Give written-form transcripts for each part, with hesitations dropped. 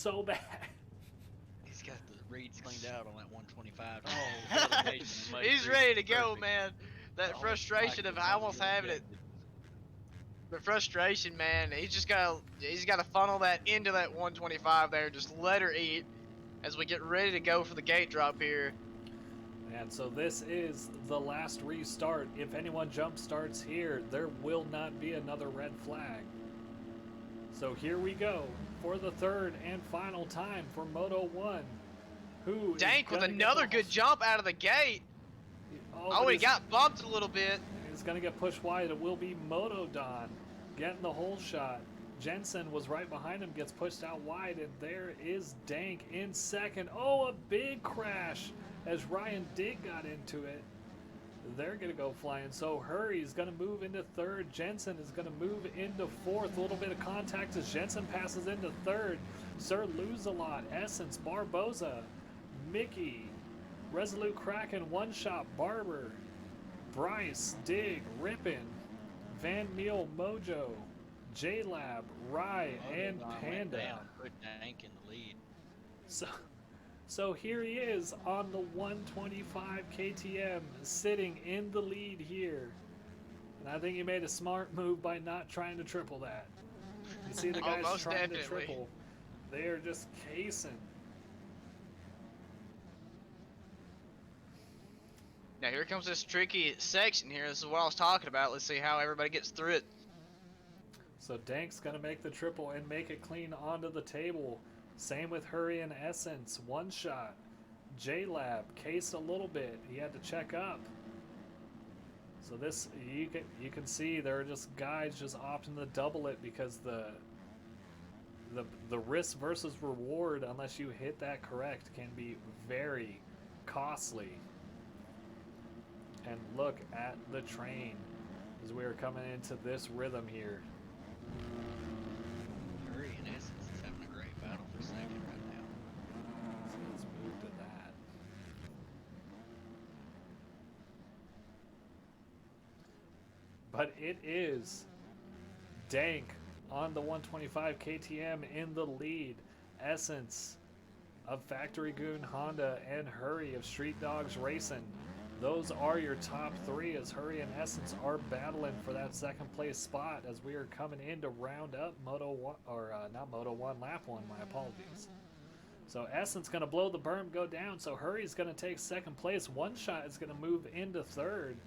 so bad. He's got the reeds cleaned out on that 125. Oh, He's ready to go, man. That frustration of almost having it. The frustration, man. He's gotta funnel that into that 125 there. Just let her eat as we get ready to go for the gate drop here. And so this is the last restart. If anyone jump starts here, there will not be another red flag. So here we go for the third and final time for Moto 1. Who Dank with another good jump out of the gate. Oh, he got bumped a little bit. He's going to get pushed wide. It will be Moto Don getting the whole shot. Jensen was right behind him, gets pushed out wide, and there is Dank in second. Oh, a big crash as Ryan Digg got into it. They're going to go flying. So Hurry's going to move into third. Jensen is going to move into fourth. A little bit of contact as Jensen passes into third. Sir Lose-A-Lot, Essence, Barboza, Mickey, Resolute Kraken, One Shot, Barber, Bryce, Dig, Rippin, Van Meel, Mojo, J-Lab, Rye, and Panda. Put Dank in the lead. So here he is on the 125 KTM, sitting in the lead here. And I think he made a smart move by not trying to triple that. You see the guys trying to triple. They are just casing. Now here comes this tricky section here. This is what I was talking about. Let's see how everybody gets through it. So Dank's going to make the triple and make it clean onto the table. Same with Hurry and Essence. One shot. J-Lab cased a little bit. He had to check up. So this, you can see there are just guys just opting to double it because the risk versus reward, unless you hit that correct, can be very costly. And look at the train as we are coming into this rhythm here. Hurry and Essence is having a great battle for second right now. So let's move to that. But it is Dank on the 125 KTM in the lead. Essence of Factory Goon Honda and Hurry of Street Dogs Racing. Those are your top three as Hurry and Essence are battling for that second place spot as we are coming in to round up Moto 1, or not Moto 1, Lap 1, my apologies. So Essence going to blow the berm, go down, so Hurry's going to take second place. One Shot is going to move into third,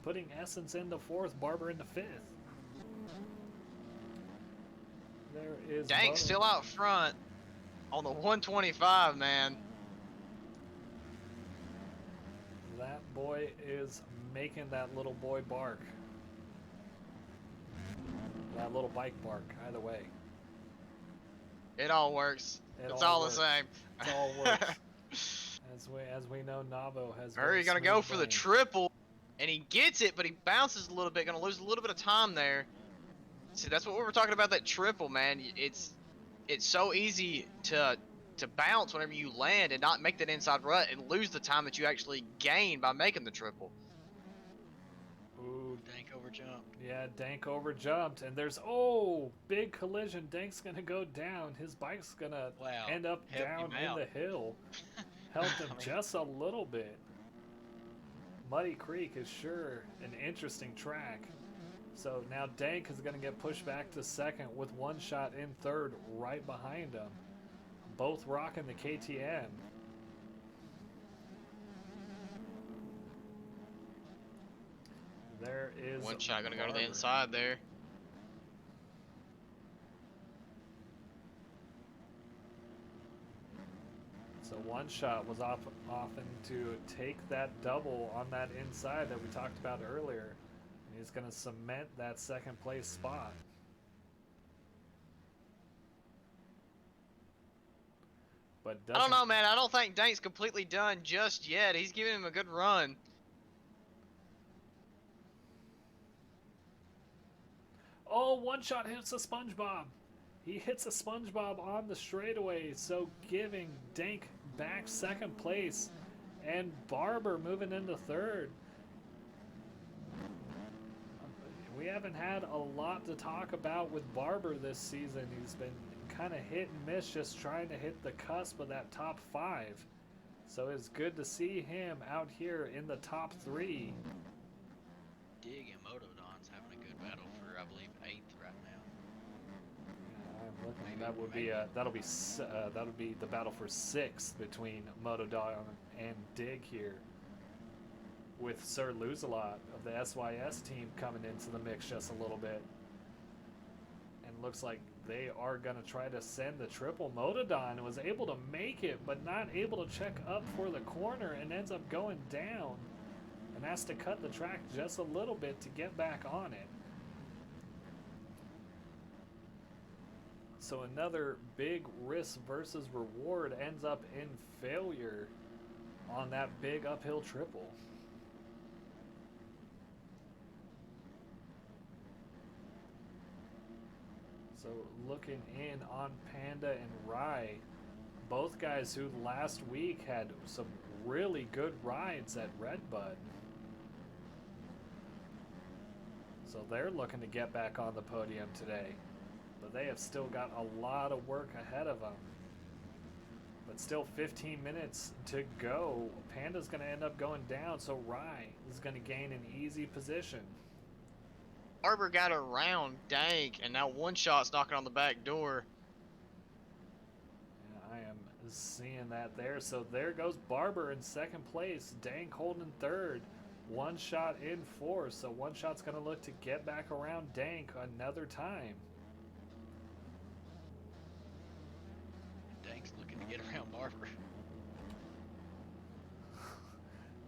putting Essence into fourth, Barber into fifth. There is Dank's still out front on the 125, man. That boy is making that little boy bark. That little bike bark, either way. It all works. It's all the same. It all works. As we know, Navo has. Hurry, gonna go for the triple, and he gets it, but he bounces a little bit. Gonna lose a little bit of time there. See, that's what we were talking about. That triple, man. It's so easy to bounce whenever you land and not make that inside rut and lose the time that you actually gain by making the triple. Ooh, Dank overjumped. Yeah, Dank overjumped, and there's big collision. Dank's gonna go down. His bike's gonna end up down in the hill. Helped him just a little bit. Muddy Creek is sure an interesting track. So now Dank is gonna get pushed back to second with One Shot in third right behind him. Both rocking the KTM. There is One Shot gonna go to the inside there. So One Shot was often to take that double on that inside that we talked about earlier. And he's gonna cement that second place spot. But I don't know, man. I don't think Dank's completely done just yet. He's giving him a good run. Oh, One Shot hits a SpongeBob. He hits a SpongeBob on the straightaway, so giving Dank back second place. And Barber moving into third. We haven't had a lot to talk about with Barber this season. He's been kind of hit and miss, just trying to hit the cusp of that top 5. So it's good to see him out here in the top 3. Dig and Moto Don's having a good battle for, I believe, 8th right now. I'm looking. Maybe- That would maybe. be that'll be the battle for 6th between Motodon and Dig here, with Sir Lose-A-Lot of the SYS team coming into the mix just a little bit. And looks like they are going to try to send the triple. Motodon was able to make it, but not able to check up for the corner and ends up going down and has to cut the track just a little bit to get back on it. So another big risk versus reward ends up in failure on that big uphill triple. So looking in on Panda and Rye, both guys who last week had some really good rides at Redbud. So they're looking to get back on the podium today. But they have still got a lot of work ahead of them. But still 15 minutes to go. Panda's going to end up going down, so Rye is going to gain an easy position. Barber got around Dank, and now One Shot's knocking on the back door. Yeah, I am seeing that there. So there goes Barber in 2nd place. Dank holding 3rd. One Shot in 4th. So One Shot's going to look to get back around Dank another time. Dank's looking to get around Barber.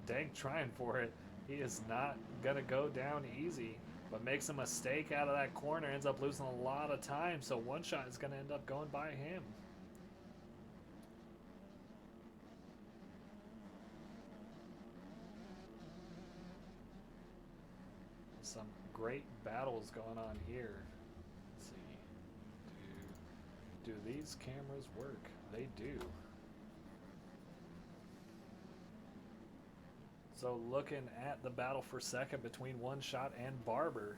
Dank trying for it. He is not going to go down easy, but makes a mistake out of that corner, ends up losing a lot of time, so One Shot is going to end up going by him. Some great battles going on here. Let's see. Do these cameras work? They do. So looking at the battle for 2nd between One Shot and Barber.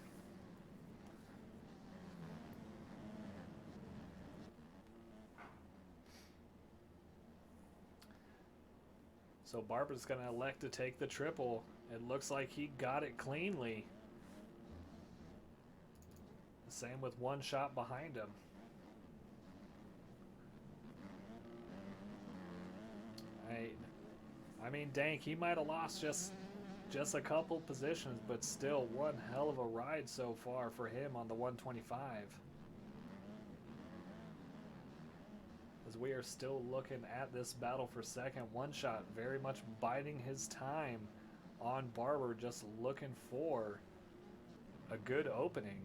So Barber's going to elect to take the triple. It looks like he got it cleanly. Same with One Shot behind him. I mean, Dank, he might have lost just a couple positions, but still one hell of a ride so far for him on the 125. As we are still looking at this battle for 2nd, One Shot very much biding his time on Barber, just looking for a good opening.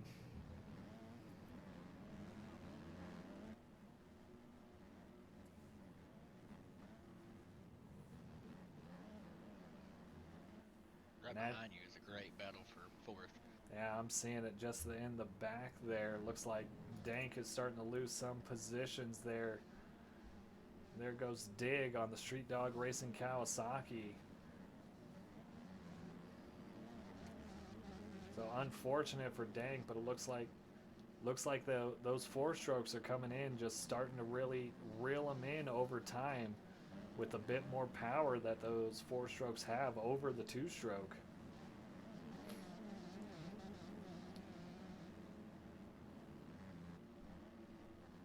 Right behind you is a great battle for 4th. Yeah, I'm seeing it just in the back there. Looks like Dank is starting to lose some positions there. There goes Dig on the Street Dog Racing Kawasaki. So unfortunate for Dank, but it looks like those 4-strokes are coming in, just starting to really reel them in over time, with a bit more power that those 4-strokes have over the 2-stroke.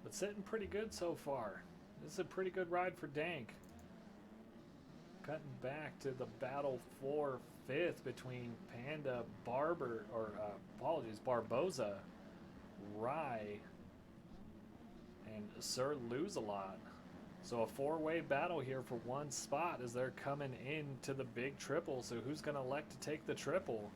But sitting pretty good so far. This is a pretty good ride for Dank. Cutting back to the battle for 5th between Panda, Barboza, Rye, and Sir Lose-A-Lot. So a 4-way battle here for one spot as they're coming into the big triple. So who's going to elect to take the triple?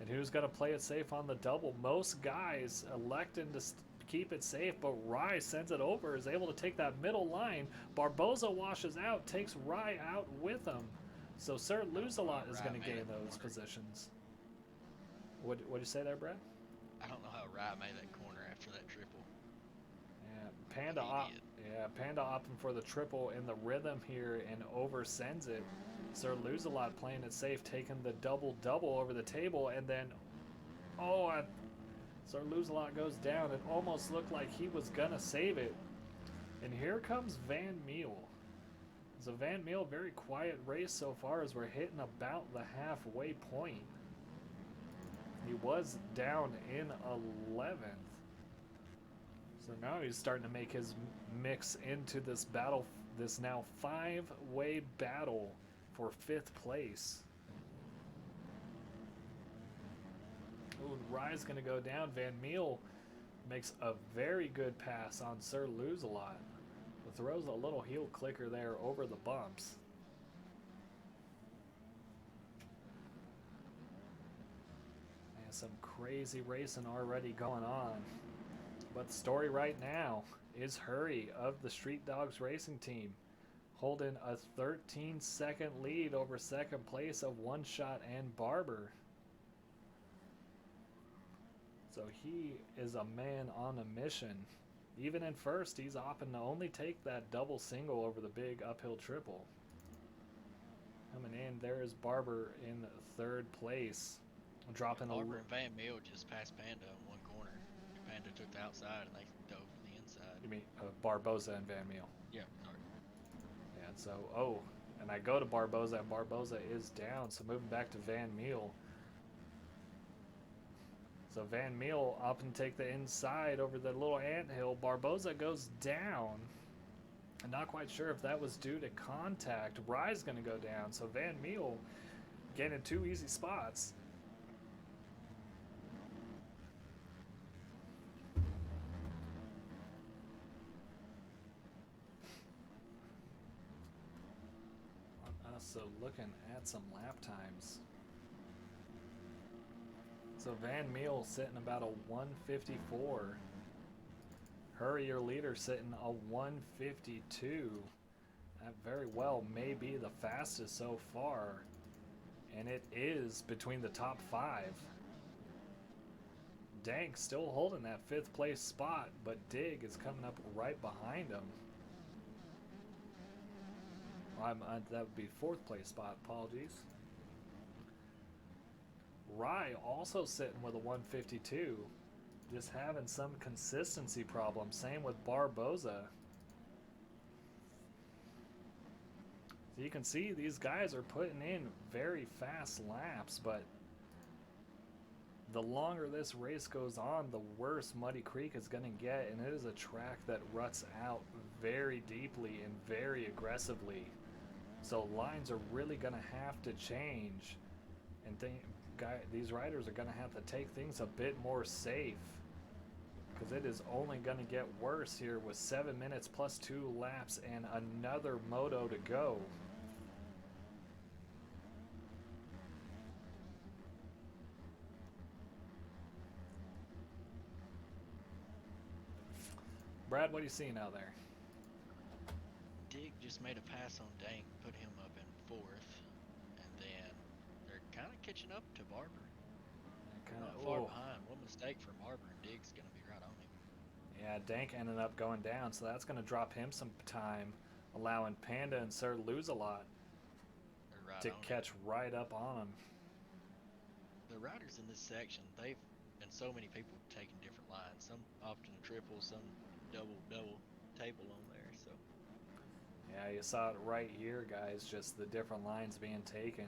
And who's going to play it safe on the double? Most guys electing to keep it safe, but Rye sends it over, is able to take that middle line. Barboza washes out, takes Rye out with him. So Sir Lose-A-Lot is going to gain those positions. What'd you say there, Brad? I don't know how Rye made that corner after that triple. Yeah, Panda opting for the triple in the rhythm here and oversends it. Sir Lose-A-Lot playing it safe, taking the double-double over the table, and then, Sir Lose-A-Lot goes down. It almost looked like he was gonna save it. And here comes Van Meel. So Van Meel, very quiet race so far as we're hitting about the halfway point. He was down in 11th. So now he's starting to make his mix into this battle, this now 5-way battle for 5th place. Ooh, Rye's going to go down. Van Meel makes a very good pass on Sir Lose-A-Lot. Throws a little heel clicker there over the bumps. And some crazy racing already going on. But the story right now is Hurry of the Street Dogs Racing Team, holding a 13-second lead over second place of One Shot and Barber. So he is a man on a mission. Even in first, he's opting to only take that double single over the big uphill triple. Coming in, there is Barber in 3rd place. Dropping Barber and Van Meel just passed Panda in one corner. Panda took the outside and they dove to the inside. You mean Barboza and Van Meel? Yeah, sorry. Yeah, so, and I go to Barboza, and Barboza is down. So moving back to Van Meel. So Van Meel up and take the inside over the little anthill. Barboza goes down. I'm not quite sure if that was due to contact. Rye's going to go down. So Van Meel getting 2 easy spots. So looking at some lap times. So Van Meel sitting about a 154. Hurry, your leader, sitting a 152. That very well may be the fastest so far. And it is between the top 5. Dank still holding that 5th place spot, but Dig is coming up right behind him. That would be 4th place spot, apologies. Rye also sitting with a 152, just having some consistency problems. Same with Barboza. So you can see these guys are putting in very fast laps, but the longer this race goes on, the worse Muddy Creek is going to get, and it is a track that ruts out very deeply and very aggressively. So lines are really going to have to change, and these riders are going to have to take things a bit more safe, because it is only going to get worse here with 7 minutes plus 2 laps and another moto to go. Brad, what are you seeing out there? Dig just made a pass on Dank, put him up in 4th, and then they're kind of catching up to Barber. Not far behind. One mistake from Barber and Dig's going to be right on him. Yeah, Dank ended up going down, so that's going to drop him some time, allowing Panda and Sir Lose-A-Lot to catch right up on him. The riders in this section, they've, and so many people taking different lines. Some often triple, some double table on there. So yeah, you saw it right here, guys, just the different lines being taken.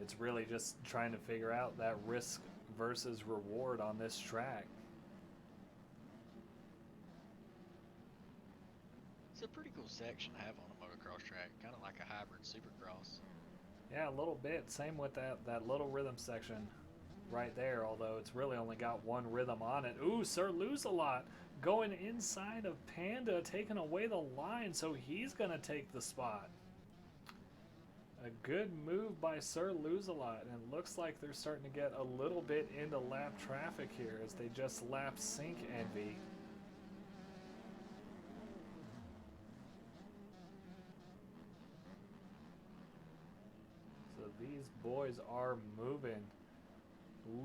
It's really just trying to figure out that risk versus reward on this track. It's a pretty cool section to have on a motocross track, kind of like a hybrid supercross. Yeah, a little bit. Same with that little rhythm section right there, although it's really only got one rhythm on it. Ooh, Sir Lose-A-Lot going inside of Panda, taking away the line, so he's going to take the spot. A good move by Sir Lose-A-Lot, and it looks like they're starting to get a little bit into lap traffic here as they just lap Sync Envy. So these boys are moving.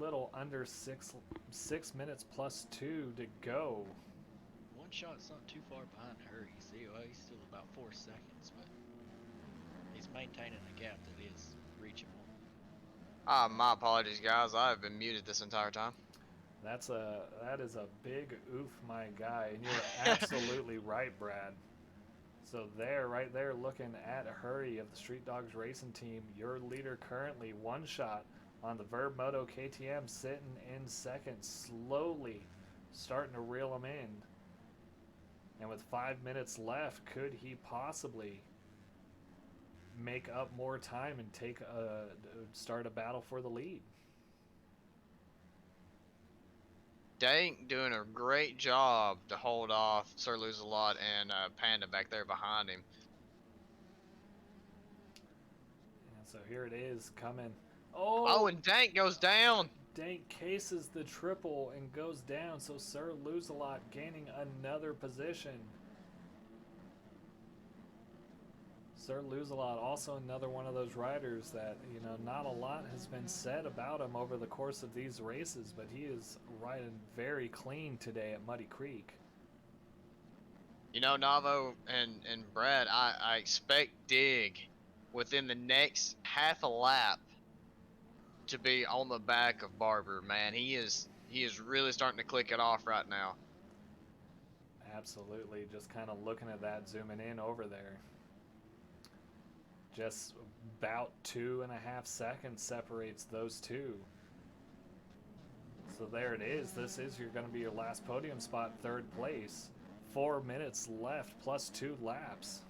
Little under six minutes plus 2 to go. One shot's not too far behind Hurry. See, well, he's still about 4 seconds, but he's maintaining a gap that is reachable. My apologies, guys. I've been muted this entire time. That is a big oof, my guy, and you're absolutely right, Brad. So there, right there, looking at Hurry of the Street Dogs Racing Team, your leader currently one shot on the Verb Moto KTM, sitting in second, slowly starting to reel him in. And with 5 minutes left, could he possibly make up more time and start a battle for the lead? Dank doing a great job to hold off Sir Lose-A-Lot and Panda back there behind him. And so here it is coming. Oh, and Dank goes down. Dank cases the triple and goes down, so Sir Lose-A-Lot gaining another position. Sir Lose-A-Lot, also another one of those riders that, you know, not a lot has been said about him over the course of these races, but he is riding very clean today at Muddy Creek. You know, Navo and Brad, I expect Dig within the next half a lap to be on the back of Barber, man. He is really starting to click it off right now. Absolutely, just kind of looking at that, zooming in over there. Just about 2.5 seconds separates those two. So there it is. This is going to be your last podium spot, third place. 4 minutes left plus 2 laps.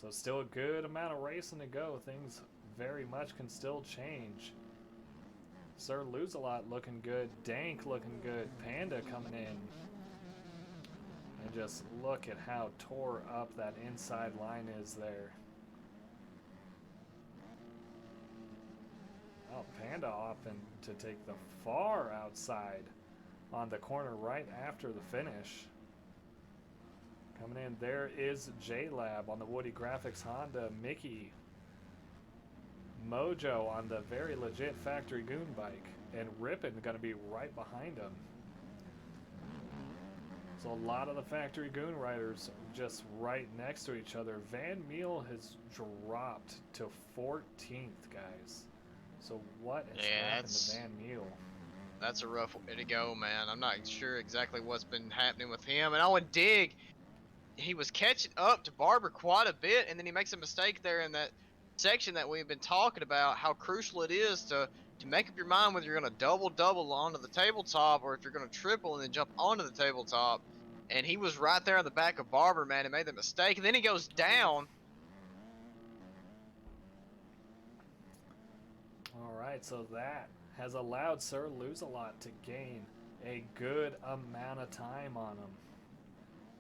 So still a good amount of racing to go. Things very much can still change. Sir Lose-A-Lot looking good. Dank looking good. Panda coming in. And just look at how tore up that inside line is there. Oh, Panda often to take the far outside on the corner right after the finish. Coming in, there is J-Lab on the Woody Graphics Honda. Mickey Mojo on the very legit Factory Goon bike. And Rippin going to be right behind him. So a lot of the Factory Goon riders just right next to each other. Van Meel has dropped to 14th, guys. So what has happened to Van Meel? That's a rough way to go, man. I'm not sure exactly what's been happening with him. And Owen Dig, he was catching up to Barber quite a bit, and then he makes a mistake there in that section that we've been talking about, how crucial it is to make up your mind whether you're going to double onto the tabletop or if you're going to triple and then jump onto the tabletop. And he was right there on the back of Barber, man, and made the mistake. And then he goes down. All right, so that has allowed Sir Lose-A-Lot to gain a good amount of time on him.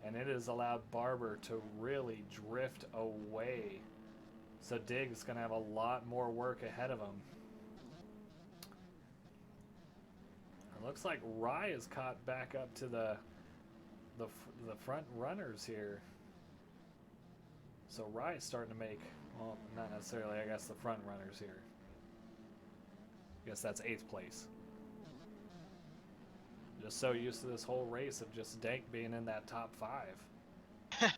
And it has allowed Barber to really drift away. So Dig's going to have a lot more work ahead of him. It looks like Rye is caught back up to the front runners here. So Rye's starting to make, well, not necessarily, I guess, the front runners here. I guess that's 8th place. Just so used to this whole race of just Dank being in that top 5.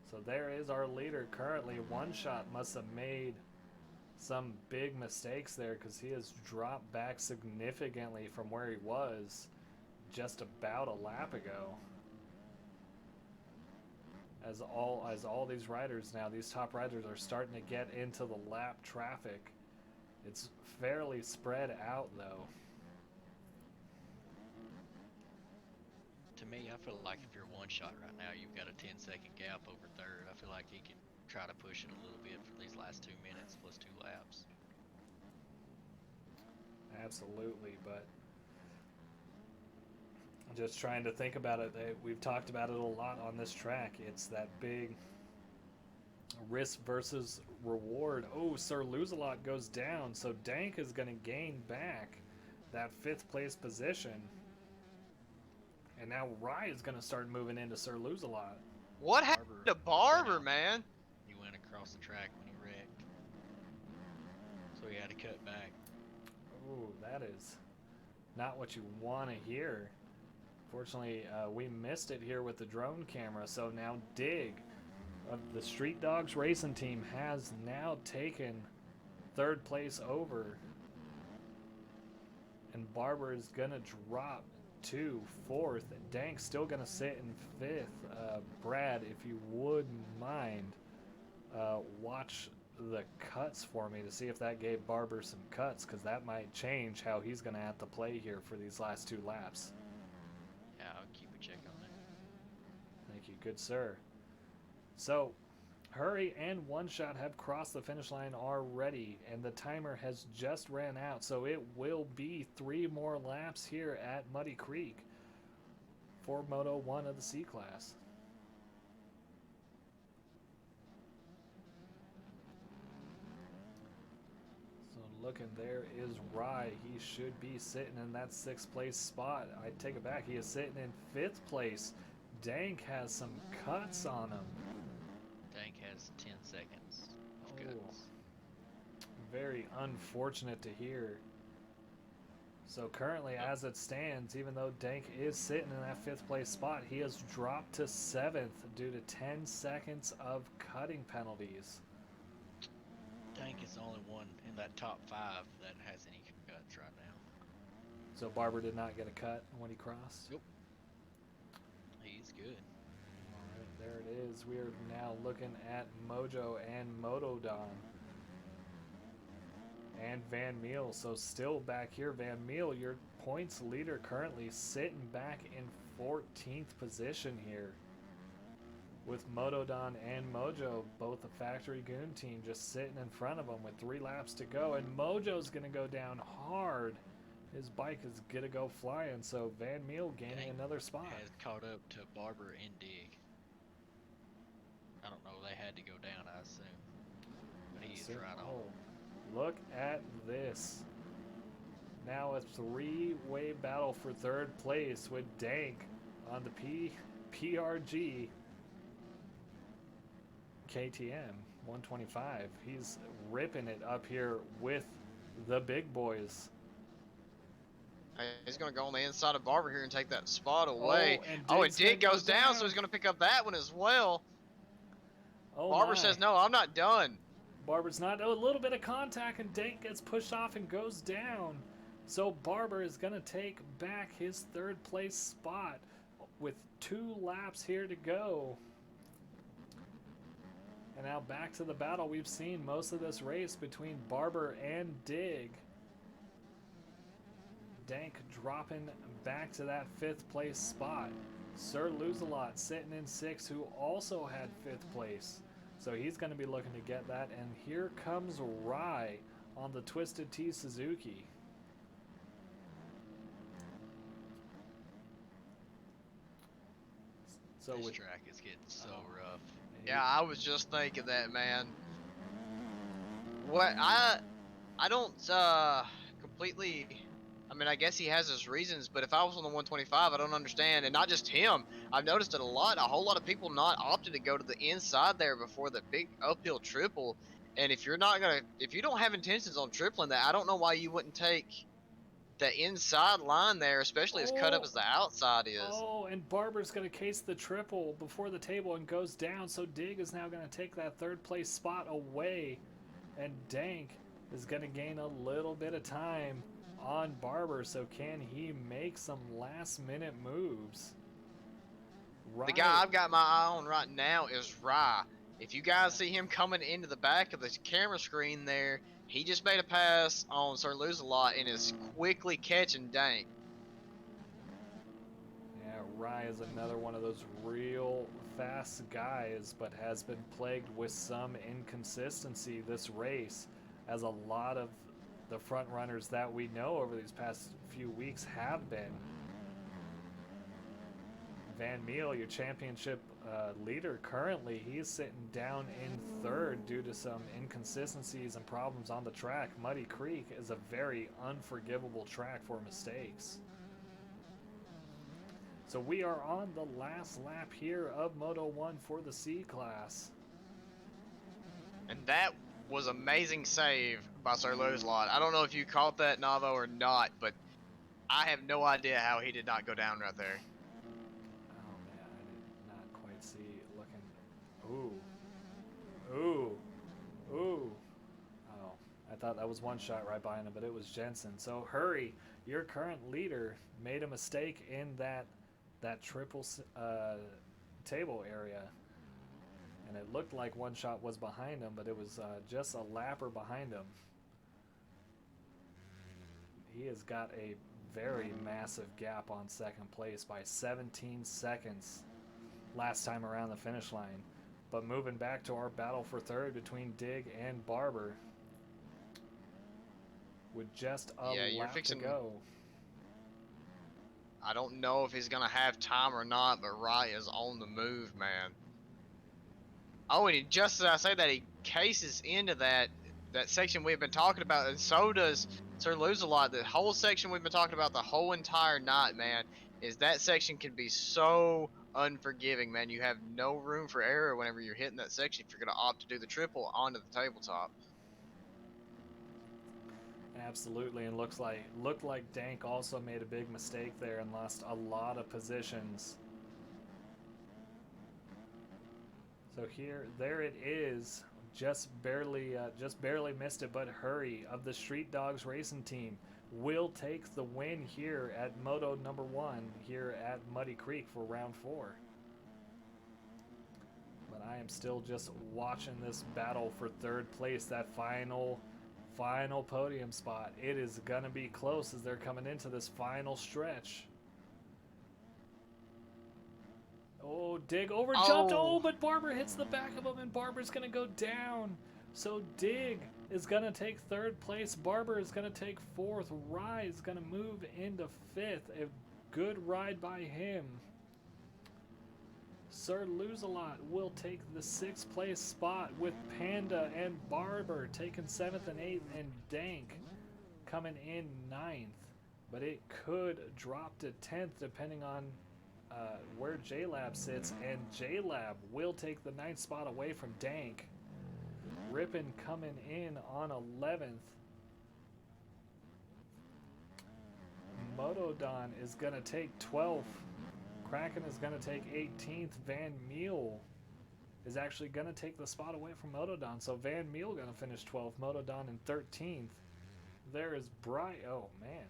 So there is our leader currently. One Shot must have made some big mistakes there because he has dropped back significantly from where he was just about a lap ago. As all these riders now, these top riders are starting to get into the lap traffic. It's fairly spread out though. To me, I feel like if you're One Shot right now, you've got a 10-second gap over third. I feel like he can try to push it a little bit for these last 2 minutes plus 2 laps. Absolutely, but just trying to think about it. We've talked about it a lot on this track. It's that big risk versus reward. Oh, Sir Lose-A-Lot goes down, so Dank is going to gain back that 5th place position. And now Rye is going to start moving into Sir Lose-A-Lot. What happened to Barber, man? He went across the track when he wrecked. So he had to cut back. Oh, that is not what you want to hear. Fortunately, we missed it here with the drone camera, so now Dig The Street Dogs Racing Team has now taken third place over. And Barber is going to drop to fourth. Dank's still going to sit in fifth. Brad, if you wouldn't mind, watch the cuts for me to see if that gave Barber some cuts, because that might change how he's going to have to play here for these last 2 laps. Yeah, I'll keep a check on it. Thank you, good sir. So, Hurry and One Shot have crossed the finish line already, and the timer has just ran out, so it will be 3 more laps here at Muddy Creek for Moto 1 of the C-Class. So looking, there is Rye. He should be sitting in that 6th place spot. I take it back, he is sitting in 5th place. Dank has some cuts on him. Dank has 10 seconds of Oh, cuts. very unfortunate to hear. So currently, as it stands, even though Dank is sitting in that 5th place spot, he has dropped to 7th due to 10 seconds of cutting penalties. Dank is the only one in that top 5 that has any cuts right now. So Barber did not get a cut when he crossed? Nope. He's good. Alright, there it is. We are now looking at Mojo and Motodon. And Van Meel. So still back here, Van Meel, your points leader, currently sitting back in 14th position here. With Motodon and Mojo, both a Factory Goon team, just sitting in front of them with 3 laps to go. And Mojo's going to go down hard. His bike is going to go flying. So Van Meel gaining another spot. Has caught up to Barber and Dig. I don't know. They had to go down, I assume. But he's right on. Oh, look at this. Now a 3-way battle for 3rd place with Dank on the PRG KTM 125. He's ripping it up here with the big boys. He's going to go on the inside of Barber here and take that spot away. Oh, and Dick goes down, so he's going to pick up that one as well. Oh, Barber says, no, I'm not done. Barber's not. Oh, a little bit of contact, and Dank gets pushed off and goes down. So Barber is going to take back his 3rd place spot with 2 laps here to go. And now back to the battle we've seen most of this race between Barber and Dig. Dank dropping back to that 5th place spot. Sir Lose-A-Lot sitting in 6th, who also had 5th place. So he's going to be looking to get that. And here comes Rye on the Twisted T Suzuki. So This track is getting so rough. Yeah, I was just thinking that, man. What I don't completely. I mean, I guess he has his reasons, but if I was on the 125, I don't understand. And not just him. I've noticed it a lot. A whole lot of people not opted to go to the inside there before the big uphill triple. And if you don't have intentions on tripling that, I don't know why you wouldn't take the inside line there, especially as cut up as the outside is. Oh, and Barber's going to case the triple before the table and goes down. So Dig is now going to take that 3rd place spot away. And Dank is going to gain a little bit of time on Barber. So can he make some last minute moves? The guy I've got my eye on right now is Rye. If you guys see him coming into the back of the camera screen there, he just made a pass on Sir Lose-A-Lot and is quickly catching Dank. Yeah, Rye is another one of those real fast guys, but has been plagued with some inconsistency this race, as a lot of the front runners that we know over these past few weeks have been. Van Meel, your championship leader currently, he's sitting down in 3rd due to some inconsistencies and problems on the track. Muddy Creek is a very unforgivable track for mistakes. So we are on the last lap here of Moto 1 for the C-Class. And that was amazing save by Sir Lose-A-Lot. I don't know if you caught that, Navo, or not, but I have no idea how he did not go down right there. Oh man, I did not quite see it looking. Ooh, Ooh. Ooh. Oh, I thought that was one shot right behind him, but it was Jensen. So Hurry, your current leader, made a mistake in that triple table area, and it looked like one shot was behind him, but it was just a lapper behind him. He has got a very massive gap on second place by 17 seconds last time around the finish line. But moving back to our battle for third between Dig and Barber, with just a Yeah, you're lap to fixing. go. I don't know if he's gonna have time or not, but Wright is on the move, man. Oh, and just as I say that, he cases into that section we've been talking about, and so does Sir Lose-A-Lot. The whole section we've been talking about the whole entire night, man, is that section can be so unforgiving, man. You have no room for error whenever you're hitting that section if you're gonna opt to do the triple onto the tabletop. Absolutely, and looked like Dank also made a big mistake there and lost a lot of positions. So there it is, just barely missed it. But Hurry of the Street Dogs Racing Team will take the win here at Moto number 1 here at Muddy Creek for round 4. But I am still just watching this battle for third place, that final podium spot. It is gonna be close as they're coming into this final stretch. Oh, Dig overjumped. Oh, but Barber hits the back of him, and Barber's gonna go down. So Dig is gonna take third place. Barber is gonna take fourth. Rye is gonna move into fifth. A good ride by him. Sir Lose-A-Lot will take the 6th place spot, with Panda and Barber taking 7th and 8th, and Dank coming in 9th. But it could drop to 10th depending on where J-Lab sits, and J-Lab will take the 9th spot away from Dank. Rippin coming in on 11th. Motodon is going to take 12th. Kraken is going to take 18th. Van Meel is actually going to take the spot away from Motodon. So Van Meel going to finish 12th. Motodon in 13th. There is Bryce. Oh, man.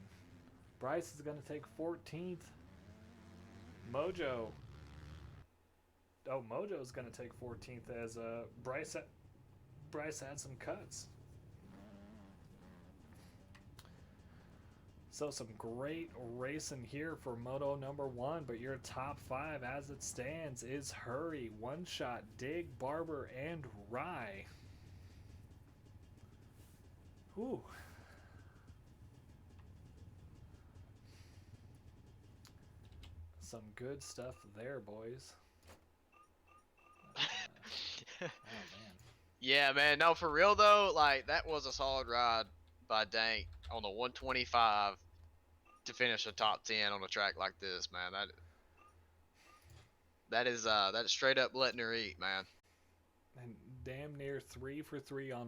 Bryce is going to take 14th. Mojo. Oh, Mojo is going to take 14th as Bryce had some cuts. So some great racing here for Moto number 1, but your top 5 as it stands is Hurry, One Shot, Dig, Barber, and Rye. Whew. Some good stuff there, boys. Oh, man. Yeah, man. No, for real though, like that was a solid ride by Dank on the 125 to finish a top 10 on a track like this, man. That is straight up letting her eat, man. And damn near 3 for 3 on